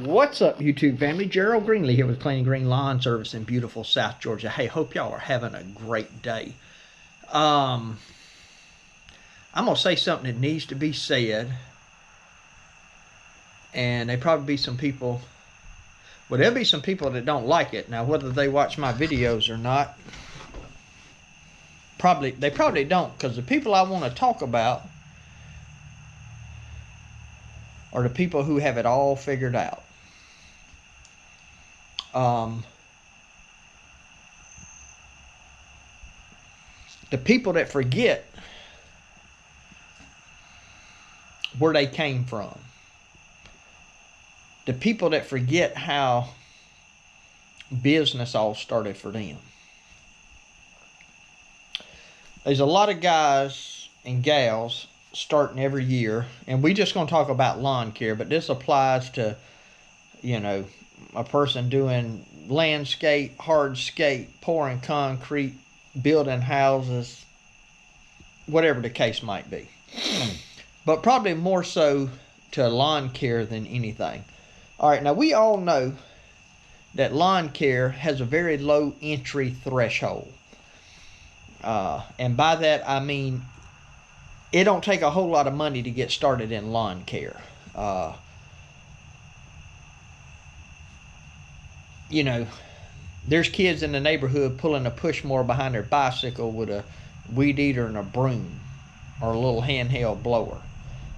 What's up, YouTube family? Gerald Greenlee here with Clean Green Lawn Service in beautiful South Georgia. Hey, hope y'all are having a great day. I'm going to say something that needs to be said. And there'll probably be some people, well, there'll be some people that don't like it. Now, whether they watch my videos or not, they probably don't, because the people I want to talk about are the people who have it all figured out. The people that forget where they came from. The people that forget how business all started for them. There's a lot of guys and gals starting every year, and we just going to talk about lawn care, but this applies to, you know, a person doing landscape, hardscape, pouring concrete, building houses, whatever the case might be. But probably more so to lawn care than anything. All right, now we all know that lawn care has a very low entry threshold. And by that I mean it don't take a whole lot of money to get started in lawn care. You know, there's kids in the neighborhood pulling a push mower behind their bicycle with a weed eater and a broom or a little handheld blower,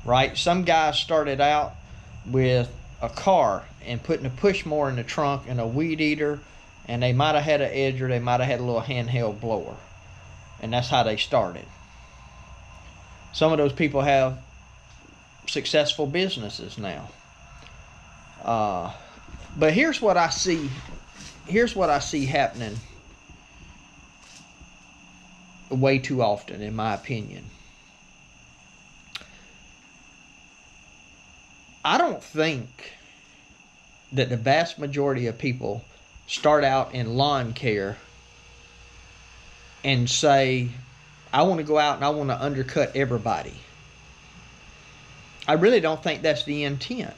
right? Some guys started out with a car and putting a push mower in the trunk and a weed eater, and they might have had an edger, they might have had a little handheld blower, and that's how they started. Some of those people have successful businesses now. But here's what I see. Here's what I see happening way too often, in my opinion. I don't think that the vast majority of people start out in lawn care and say, I want to go out and I want to undercut everybody. I really don't think that's the intent.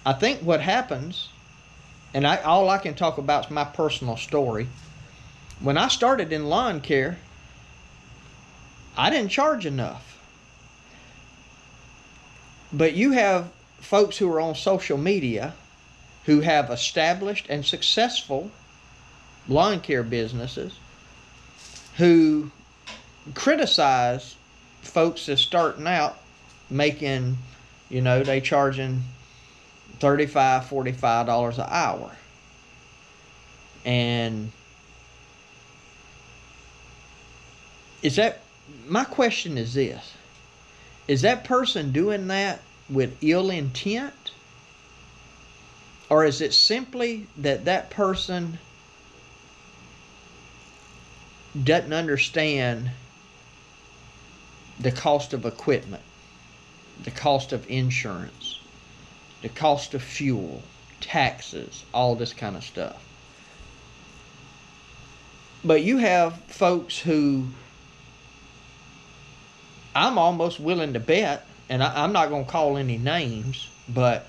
I think what happens, and all I can talk about is my personal story. When I started in lawn care, I didn't charge enough. But you have folks who are on social media who have established and successful lawn care businesses who criticize folks that's starting out making, you know, they charging $35, $45 an hour. And my question is this: is that person doing that with ill intent? Or is it simply that that person doesn't understand the cost of equipment, the cost of insurance, the cost of fuel, taxes, all this kind of stuff? But you have folks who I'm almost willing to bet, and I'm not going to call any names, but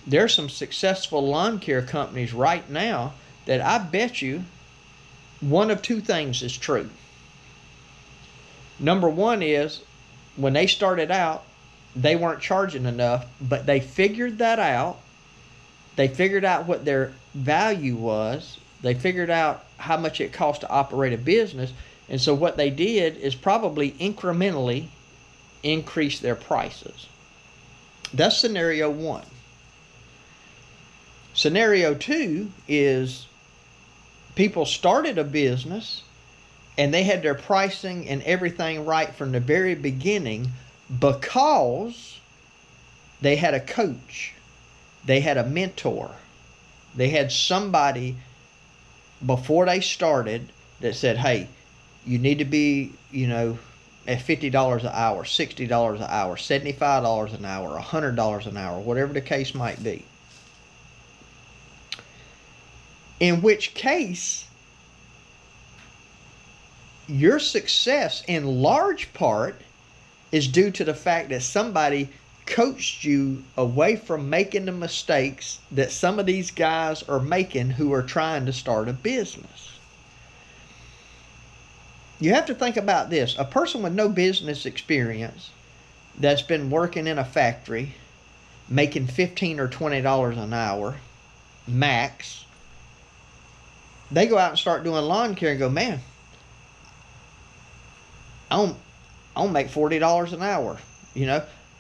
there's some successful lawn care companies right now that I bet you one of two things is true. Number one is, when they started out, they weren't charging enough, but they figured that out. They figured out what their value was. They figured out how much it cost to operate a business. And so what they did is probably incrementally increase their prices. That's scenario one. Scenario two is people started a business and they had their pricing and everything right from the very beginning because they had a coach, they had a mentor, they had somebody before they started that said, hey, you need to be, you know, at $50 an hour, $60 an hour, $75 an hour, $100 an hour, whatever the case might be. In which case, your success in large part is due to the fact that somebody coached you away from making the mistakes that some of these guys are making who are trying to start a business. You have to think about this. A person with no business experience that's been working in a factory making $15 or $20 an hour max, they go out and start doing lawn care and go, man, I don't make $40 an hour.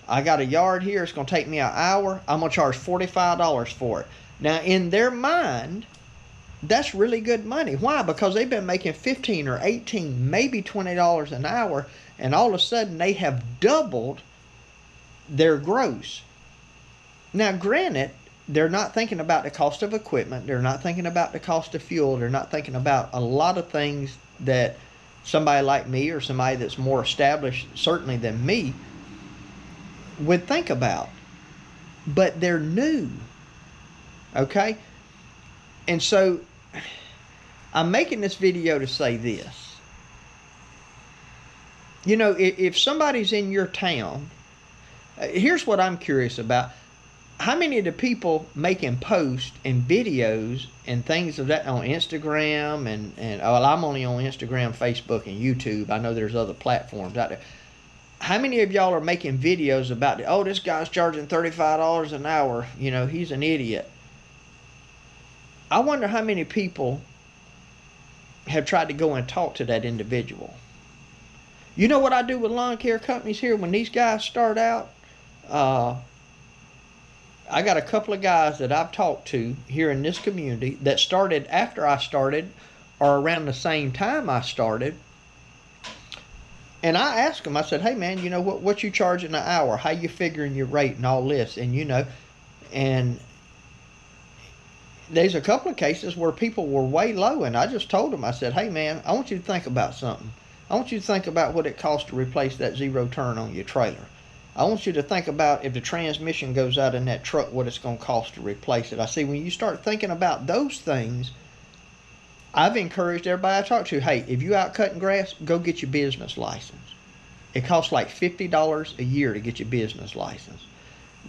I got a yard here. It's going to take me an hour. I'm going to charge $45 for it. Now, in their mind, that's really good money. Why? Because they've been making $15 or $18, maybe $20 an hour, and all of a sudden they have doubled their gross. Now, granted, they're not thinking about the cost of equipment. They're not thinking about the cost of fuel. They're not thinking about a lot of things that somebody like me or somebody that's more established, certainly than me, would think about. But they're new. Okay? And so I'm making this video to say this. If somebody's in your town, here's what I'm curious about. How many of the people making posts and videos and things of that on Instagram and I'm only on Instagram, Facebook, and YouTube. I know there's other platforms out there. How many of y'all are making videos about, this guy's charging $35 an hour, he's an idiot? I wonder how many people have tried to go and talk to that individual. You know what I do with lawn care companies here when these guys start out? I got a couple of guys that I've talked to here in this community that started after I started or around the same time I started. And I asked them, I said, hey man, what you charging an hour? How you figuring your rate and all this? And and there's a couple of cases where people were way low, and I just told them, I said, hey man, I want you to think about something. I want you to think about what it costs to replace that zero turn on your trailer. I want you to think about if the transmission goes out in that truck, what it's going to cost to replace it. I see when you start thinking about those things, I've encouraged everybody I talk to, hey, if you out cutting grass, go get your business license. It costs like $50 a year to get your business license.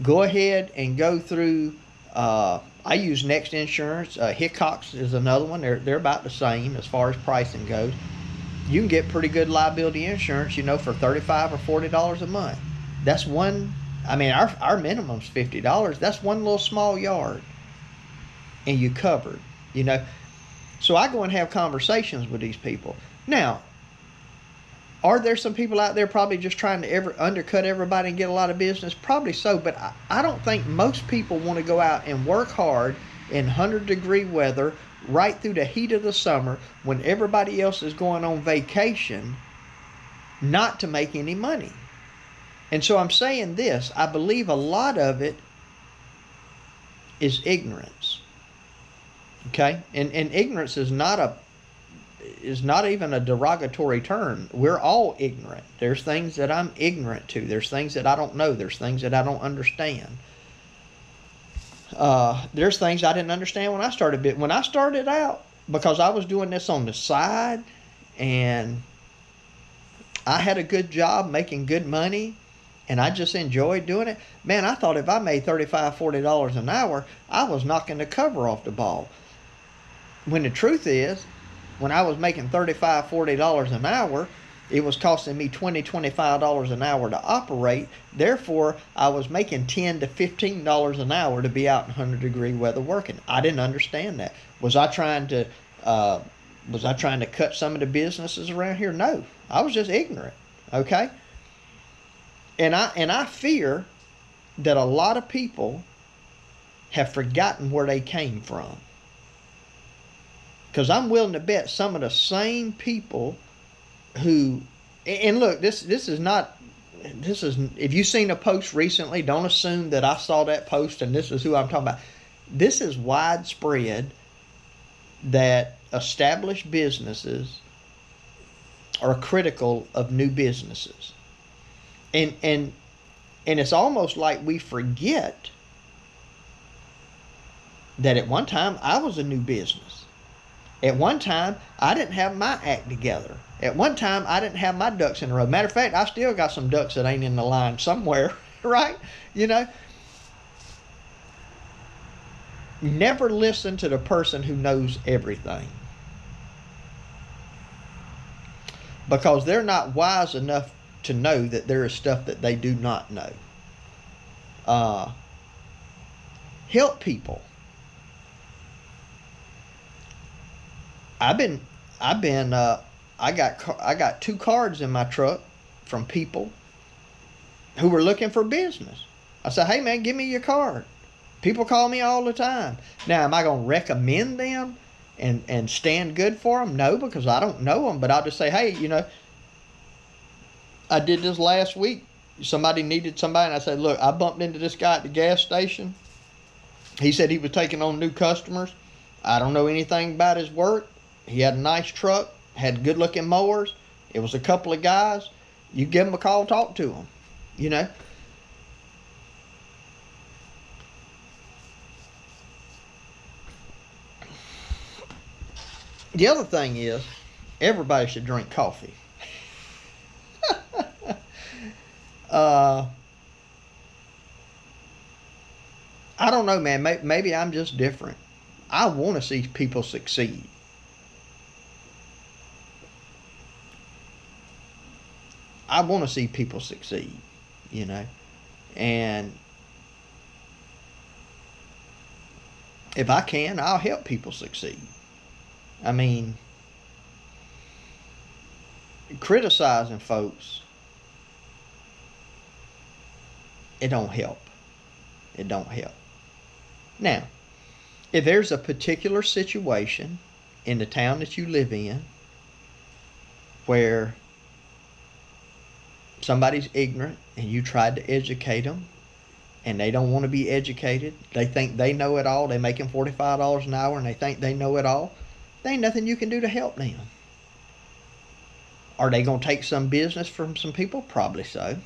Go ahead and go through, I use Next Insurance. Hickox is another one. They're about the same as far as pricing goes. You can get pretty good liability insurance, for $35 or $40 a month. That's one, our minimum's $50. That's one little small yard. And you covered, So I go and have conversations with these people. Now, are there some people out there probably just trying to undercut everybody and get a lot of business? Probably so, but I don't think most people want to go out and work hard in 100-degree weather right through the heat of the summer when everybody else is going on vacation not to make any money. And so I'm saying this, I believe a lot of it is ignorance. Okay? And ignorance is not even a derogatory term. We're all ignorant. There's things that I'm ignorant to. There's things that I don't know. There's things that I don't understand. There's things I didn't understand when I started. When I started out, because I was doing this on the side, and I had a good job making good money, and I just enjoyed doing it. Man, I thought if I made $35, $40 an hour, I was knocking the cover off the ball. When the truth is, when I was making $35, $40 an hour, it was costing me $20, $25 an hour to operate. Therefore, I was making $10 to $15 an hour to be out in 100-degree weather working. I didn't understand that. Was I trying to cut some of the businesses around here? No, I was just ignorant. Okay. And I fear that a lot of people have forgotten where they came from. Because I'm willing to bet some of the same people who, and look, this is, if you've seen a post recently, don't assume that I saw that post and this is who I'm talking about. This is widespread that established businesses are critical of new businesses. And it's almost like we forget that at one time I was a new business. At one time I didn't have my act together. At one time I didn't have my ducks in a row. Matter of fact, I still got some ducks that ain't in the line somewhere. Right? You know, never listen to the person who knows everything, because they're not wise enough to know that there is stuff that they do not know. Uh, Help people. I've been, I've been, I got 2 cards in my truck from people who were looking for business. I said, hey man, give me your card. People call me all the time. Now, am I going to recommend them and stand good for them? No, because I don't know them. But I'll just say, hey, I did this last week. Somebody needed somebody, and I said, look, I bumped into this guy at the gas station. He said he was taking on new customers. I don't know anything about his work. He had a nice truck, had good looking mowers. It was a couple of guys. You give them a call, talk to them. You know. The other thing is, everybody should drink coffee. uh, I don't know, man. Maybe I'm just different. I want to see people succeed. I want to see people succeed, you know. And if I can, I'll help people succeed. I mean, criticizing folks, it don't help. It don't help. Now, if there's a particular situation in the town that you live in where somebody's ignorant and you tried to educate them and they don't want to be educated, they think they know it all, they're making $45 an hour and they think they know it all, there ain't nothing you can do to help them. Are they going to take some business from some people? Probably so.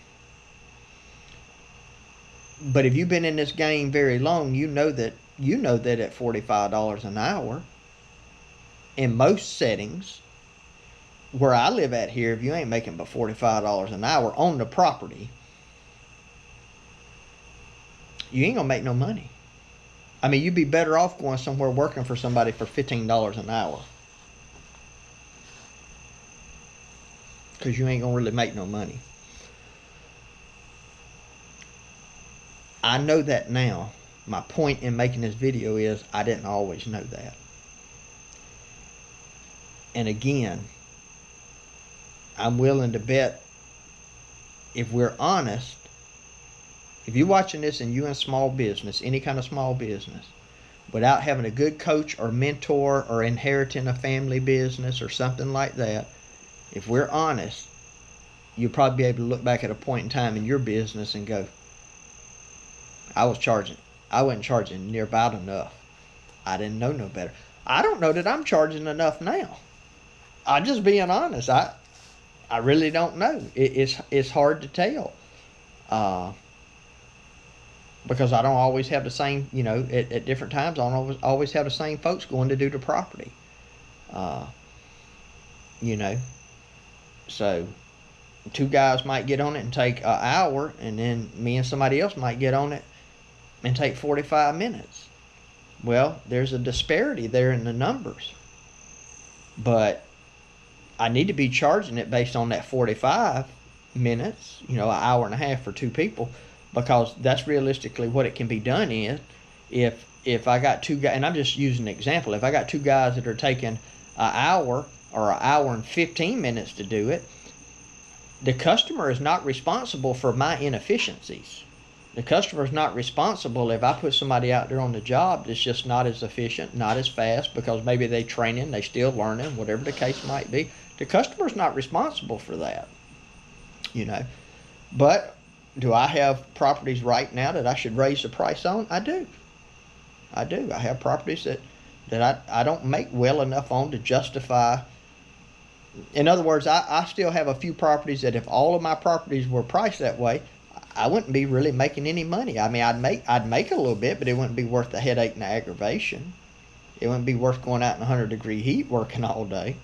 But if you've been in this game very long, you know that at $45 an hour, in most settings, where I live at here, if you ain't making but $45 an hour on the property, you ain't gonna make no money. I mean, you'd be better off going somewhere working for somebody for $15 an hour, because you ain't gonna really make no money. I know that now. My point in making this video is I didn't always know that. And again, I'm willing to bet, if we're honest, if you're watching this and you're in small business, any kind of small business, without having a good coach or mentor or inheriting a family business or something like that, if we're honest, you'll probably be able to look back at a point in time in your business and go, I wasn't charging near about enough. I didn't know no better. I don't know that I'm charging enough now. I'm just being honest. I really don't know. It's hard to tell. Because I don't always have the same, at different times, I don't always have the same folks going to do the property. So 2 guys might get on it and take an hour, and then me and somebody else might get on it and take 45 minutes. Well, there's a disparity there in the numbers. But I need to be charging it based on that 45 minutes, an hour and a half for 2 people, because that's realistically what it can be done in. If I got 2 guys, and I'm just using an example, if I got 2 guys that are taking an hour or an hour and 15 minutes to do it, the customer is not responsible for my inefficiencies. The customer is not responsible if I put somebody out there on the job that's just not as efficient, not as fast, because maybe they training, they still learning, whatever the case might be. The customer's not responsible for that, But do I have properties right now that I should raise the price on? I do. I have properties that I don't make well enough on to justify. In other words, I still have a few properties that if all of my properties were priced that way, I wouldn't be really making any money. I mean, I'd make a little bit, but it wouldn't be worth the headache and the aggravation. It wouldn't be worth going out in 100-degree heat working all day,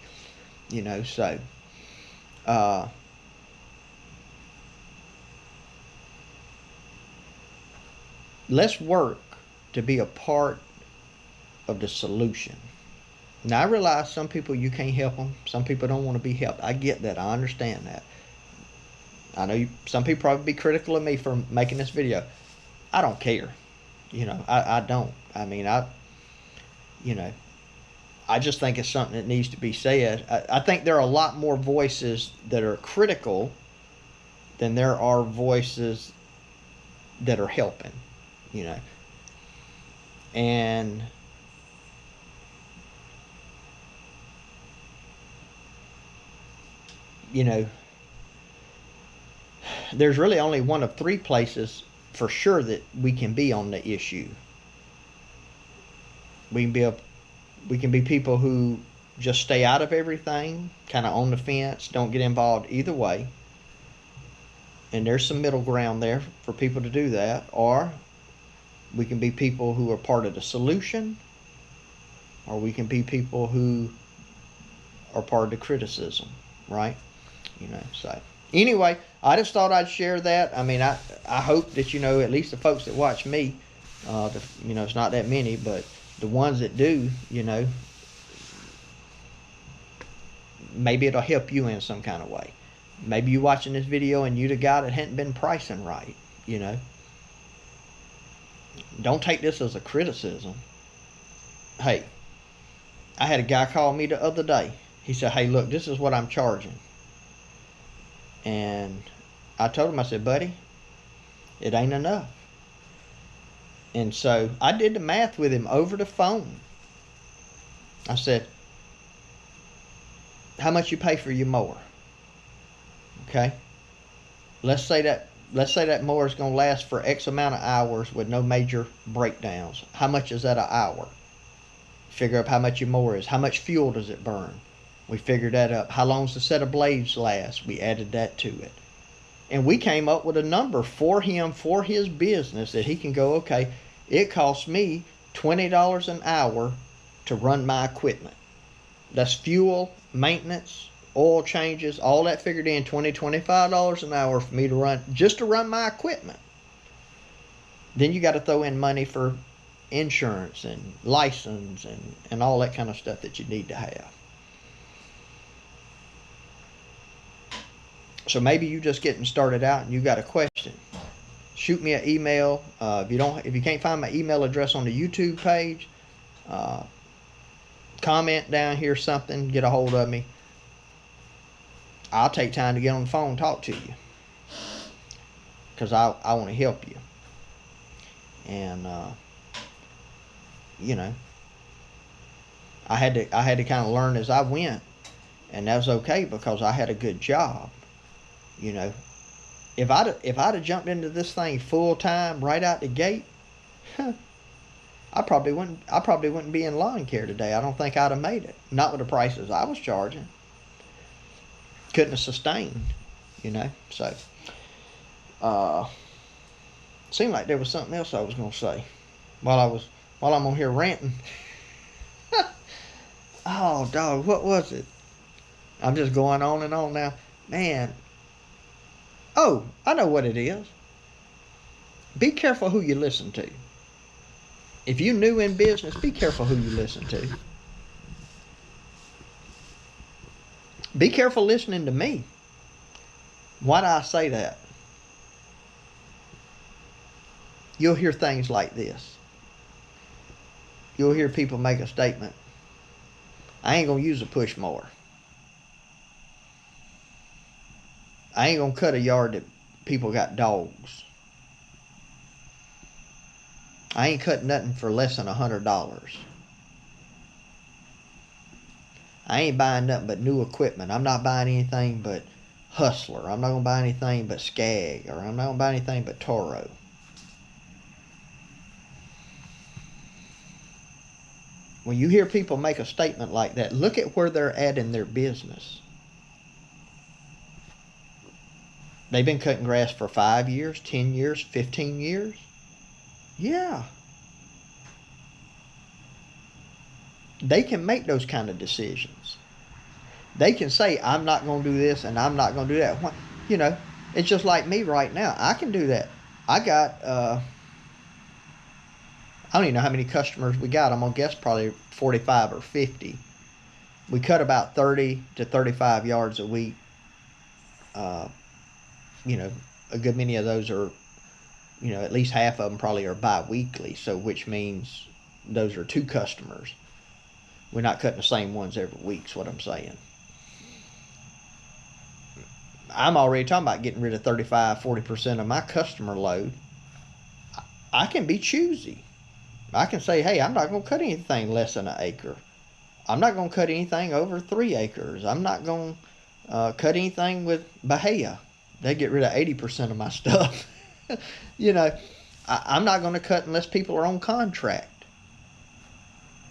so let's work to be a part of the solution. Now, I realize some people you can't help them. Some people don't want to be helped. I get that. I understand that. I know some people probably be critical of me for making this video. I don't care. I don't. I mean, you know, I just think it's something that needs to be said. I think there are a lot more voices that are critical than there are voices that are helping, And there's really only one of three places for sure that we can be on the issue. We can be people who just stay out of everything, kind of on the fence, don't get involved either way. And there's some middle ground there for people to do that. Or we can be people who are part of the solution, or we can be people who are part of the criticism, right? So anyway, I just thought I'd share that. I mean, I hope that, at least the folks that watch me, it's not that many, but the ones that do, maybe it'll help you in some kind of way. Maybe you watching this video and you the guy that hadn't been pricing right, Don't take this as a criticism. Hey, I had a guy call me the other day. He said, hey, look, this is what I'm charging. And I told him, I said, buddy, it ain't enough. And so I did the math with him over the phone. I said, how much you pay for your mower? Okay. Let's say that mower is going to last for X amount of hours with no major breakdowns. How much is that an hour? Figure up how much your mower is. How much fuel does it burn? We figured that up. How long does the set of blades last? We added that to it. And we came up with a number for him, for his business, that he can go, okay, it costs me $20 an hour to run my equipment. That's fuel, maintenance, oil changes, all that figured in, $25 an hour for me to run, just to run my equipment. Then you got to throw in money for insurance and license and all that kind of stuff that you need to have. So maybe you just getting started out and you got a question. Shoot me an email. If you can't find my email address on the YouTube page, comment down here something, get a hold of me. I'll take time to get on the phone and talk to you, because I want to help you. And I had to kind of learn as I went, and that was okay because I had a good job. If I'd have jumped into this thing full time right out the gate, I probably wouldn't be in lawn care today. I don't think I'd have made it. Not with the prices I was charging. Couldn't have sustained, So, seemed like there was something else I was going to say while I'm on here ranting. Oh, dog, what was it? I'm just going on and on now, man. Oh, I know what it is. Be careful who you listen to. If you're new in business, be careful who you listen to. Be careful listening to me. Why do I say that? You'll hear things like this. You'll hear people make a statement. I ain't going to use a push mower. I ain't going to cut a yard that people got dogs. I ain't cutting nothing for less than $100. I ain't buying nothing but new equipment. I'm not buying anything but Hustler. I'm not going to buy anything but Skag. Or I'm not going to buy anything but Toro. When you hear people make a statement like that, look at where they're at in their business. They've been cutting grass for 5 years, 10 years, 15 years. Yeah. They can make those kind of decisions. They can say, I'm not going to do this and I'm not going to do that. It's just like me right now. I can do that. I got I don't even know how many customers we got. I'm going to guess probably 45 or 50. We cut about 30 to 35 yards a week. Uh, you know, a good many of those are, at least half of them probably are bi-weekly. So which means those are 2 customers. We're not cutting the same ones every week is what I'm saying. I'm already talking about getting rid of 35-40% of my customer load. I can be choosy. I can say, hey, I'm not going to cut anything less than an acre. I'm not going to cut anything over 3 acres. I'm not going to cut anything with Bahia. They get rid of 80% of my stuff. I'm not going to cut unless people are on contract.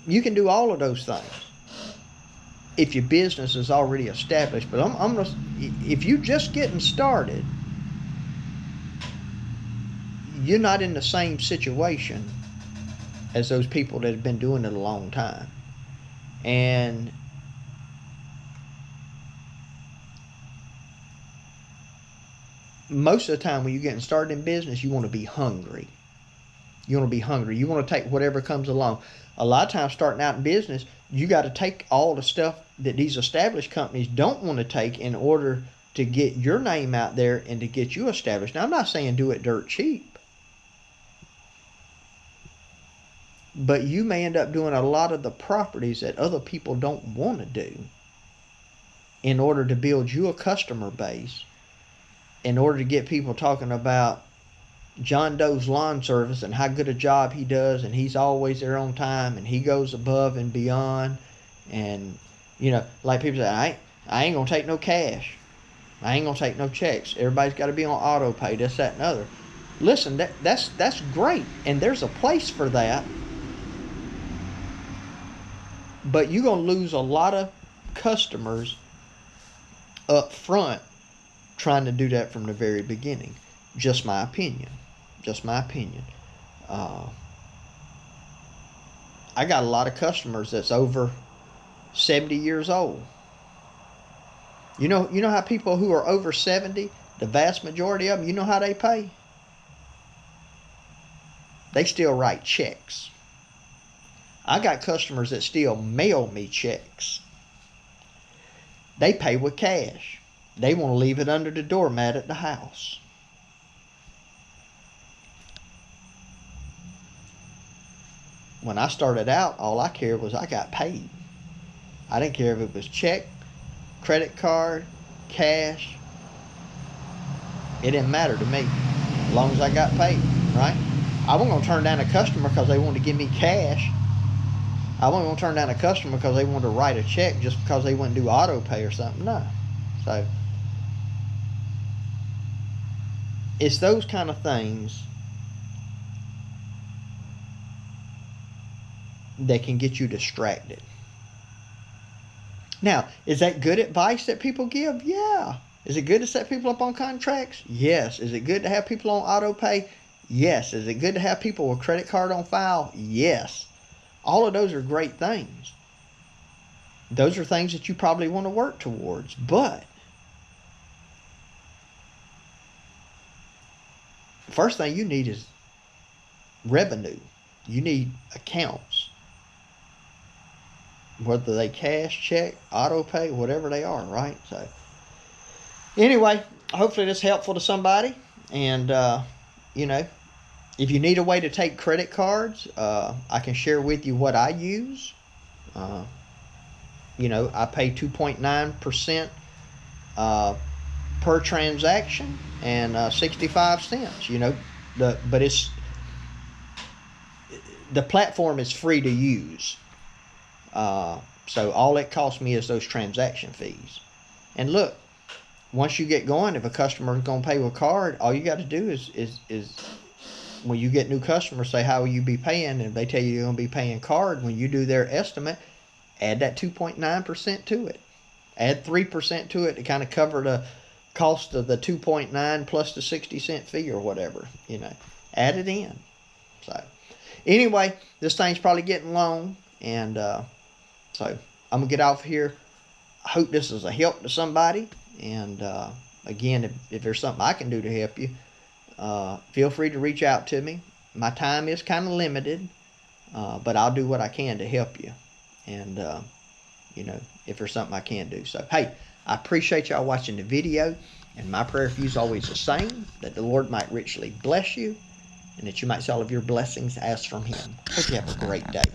You can do all of those things if your business is already established. But if you're just getting started, you're not in the same situation as those people that have been doing it a long time. And most of the time when you're getting started in business, you want to be hungry. You want to be hungry. You want to take whatever comes along. A lot of times starting out in business, you got to take all the stuff that these established companies don't want to take in order to get your name out there and to get you established. Now, I'm not saying do it dirt cheap, but you may end up doing a lot of the properties that other people don't want to do in order to build you a customer base, in order to get people talking about John Doe's Lawn Service and how good a job he does, and he's always there on time, and he goes above and beyond. And like people say, I ain't gonna take no cash, I ain't gonna take no checks, everybody's got to be on auto pay, this, that, and other. Listen, that's great, and there's a place for that, but you're gonna lose a lot of customers up front trying to do that from the very beginning. Just my opinion. I got a lot of customers that's over 70 years old. You know how people who are over 70, the vast majority of them, you know how they pay? They still write checks. I got customers that still mail me checks. They pay with cash. They want to leave it under the doormat at the house. When I started out, all I cared was I got paid. I didn't care if it was check, credit card, cash. It didn't matter to me as long as I got paid, right? I wasn't going to turn down a customer because they wanted to give me cash. I wasn't going to turn down a customer because they wanted to write a check just because they wouldn't do auto pay or something. No. So it's those kind of things that can get you distracted. Now, is that good advice that people give? Yeah. Is it good to set people up on contracts? Yes. Is it good to have people on auto pay? Yes. Is it good to have people with credit card on file? Yes. All of those are great things. Those are things that you probably want to work towards. But the first thing you need is revenue. You need accounts. Whether they cash, check, auto pay, whatever they are, right? So anyway, hopefully this is helpful to somebody. And, if you need a way to take credit cards, I can share with you what I use. I pay 2.9% per transaction and 65 cents. But the platform is free to use. So all it costs me is those transaction fees. And look, once you get going, if a customer is going to pay with card, all you got to do is when you get new customers, say, how will you be paying? And if they tell you you're going to be paying card, when you do their estimate, add that 2.9% to it. Add 3% to it to kind of cover the cost of the 2.9 plus the 60-cent fee or whatever. Add it in. So anyway, this thing's probably getting long, and so I'm going to get off here. I hope this is a help to somebody. And again, if there's something I can do to help you, feel free to reach out to me. My time is kind of limited. but I'll do what I can to help you. And, you know, if there's something I can do. So, hey, I appreciate y'all watching the video. And my prayer for you is always the same, that the Lord might richly bless you and that you might see all of your blessings as from Him. Hope you have a great day.